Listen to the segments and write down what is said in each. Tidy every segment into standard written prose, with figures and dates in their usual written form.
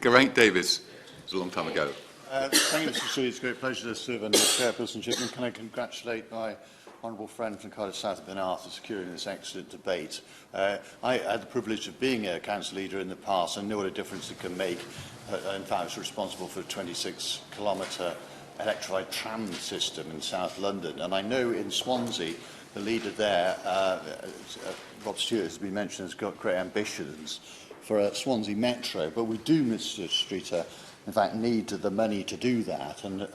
Geraint Davies. It was a long time ago. Thank you, Mr. Street. It's a great pleasure to serve under chairpersonship. And can I congratulate my honourable friend from Cardiff South, Ben Arthur, for securing this excellent debate. I had the privilege of being a council leader in the past and know what a difference it can make. In fact, I was responsible for a 26-kilometre electrified tram system in South London. And I know in Swansea, the leader there, Rob Stewart, has been mentioned, has got great ambitions for a Swansea Metro. But we do, Mr. Streeter, in fact, need the money to do that. And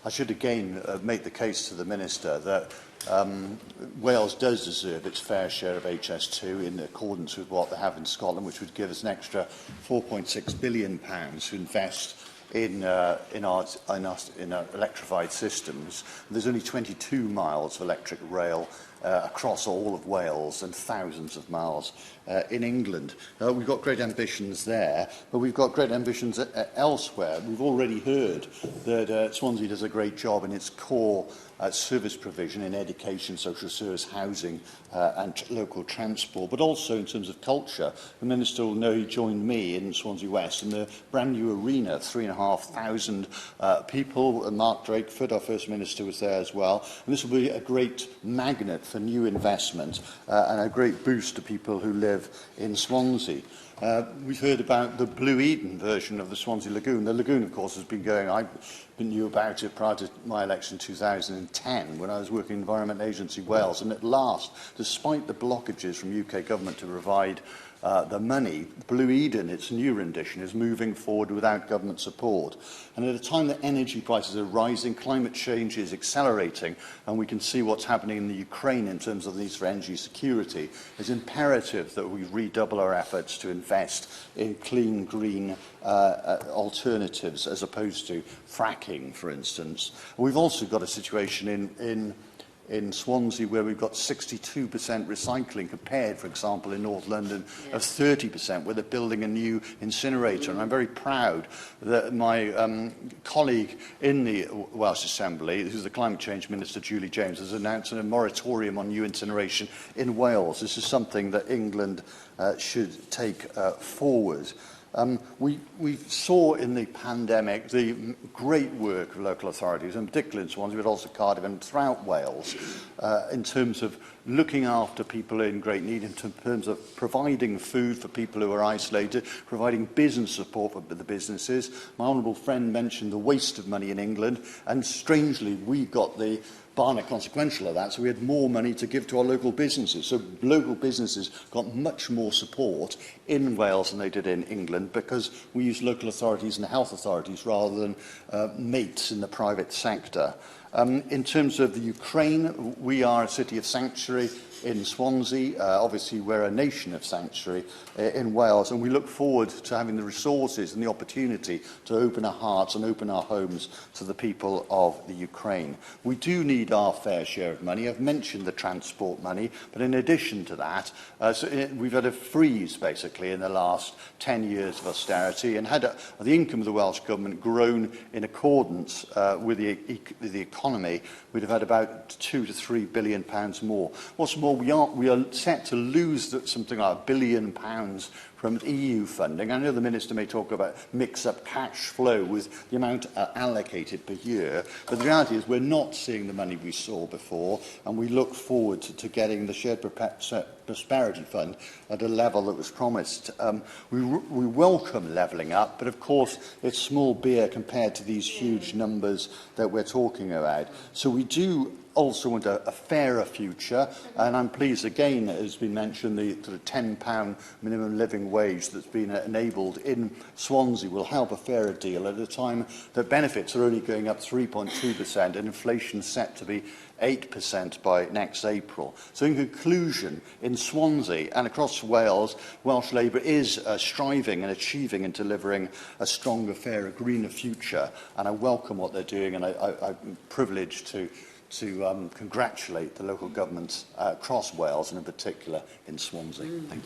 I should again make the case to the Minister that Wales does deserve its fair share of HS2 in accordance with what they have in Scotland, which would give us an extra £4.6 billion to invest in our electrified systems. There's only 22 miles of electric rail across all of Wales and thousands of miles in England. We've got great ambitions there, but we've got great ambitions elsewhere. We've already heard that Swansea does a great job in its core service provision in education, social service, housing and local transport, but also in terms of culture. The Minister will know he joined me in Swansea West in the brand new arena, 3,500 people. Mark Drakeford, our First Minister, was there as well. And this will be a great magnet for new investment and a great boost to people who live in Swansea. We've heard about the Blue Eden version of the Swansea Lagoon. The lagoon, of course, has been going. I knew about it prior to my election in 2010 when I was working in Environment Agency Wales. And at last, despite the blockages from UK government to provide the money, Blue Eden, its new rendition, is moving forward without government support. And at a time that energy prices are rising, climate change is accelerating, and we can see what's happening in the Ukraine in terms of the need for energy security, it's imperative that we redouble our efforts to invest in clean, green alternatives as opposed to fracking, for instance. We've also got a situation in Swansea where we've got 62% recycling compared, for example, in North London of 30%, where they're building a new incinerator. And I'm very proud that my colleague in the Welsh Assembly, who's the Climate Change Minister, Julie James, has announced a moratorium on new incineration in Wales. This is something that England should take forward. We saw in the pandemic the great work of local authorities, in particular in Swansea, but also Cardiff and throughout Wales, in terms of looking after people in great need, in terms of providing food for people who are isolated, providing business support for the businesses. My honourable friend mentioned the waste of money in England, and strangely, we got the Barnet consequential of that, so we had more money to give to our local businesses. So local businesses got much more support in Wales than they did in England because we used local authorities and health authorities rather than mates in the private sector. In terms of the Ukraine, we are a city of sanctuary in Swansea. Obviously, we're a nation of sanctuary in Wales, and we look forward to having the resources and the opportunity to open our hearts and open our homes to the people of the Ukraine. We do need our fair share of money. I've mentioned the transport money, but in addition to that, we've had a freeze, basically, in the last 10 years of austerity, and had the income of the Welsh Government grown in accordance with the economy, we'd have had about £2 to £3 billion more. What's more, we are set to lose something like £1 billion from EU funding. I know the Minister may talk about mix-up cash flow with the amount allocated per year, but the reality is we're not seeing the money we saw before, and we look forward to getting the Shared Prosperity Fund at a level that was promised. We welcome levelling up, but of course it's small beer compared to these huge numbers that we're talking about. So we do also want a fairer future, and I'm pleased again, as has been mentioned, the sort of £10 minimum living wage that's been enabled in Swansea will help a fairer deal at a time that benefits are only going up 3.2% and inflation set to be 8% by next April. So in conclusion, in Swansea and across Wales, Welsh Labour is striving and achieving and delivering a stronger, fairer, greener future, and I welcome what they're doing, and I'm privileged to congratulate the local governments across Wales and in particular in Swansea. Thank you.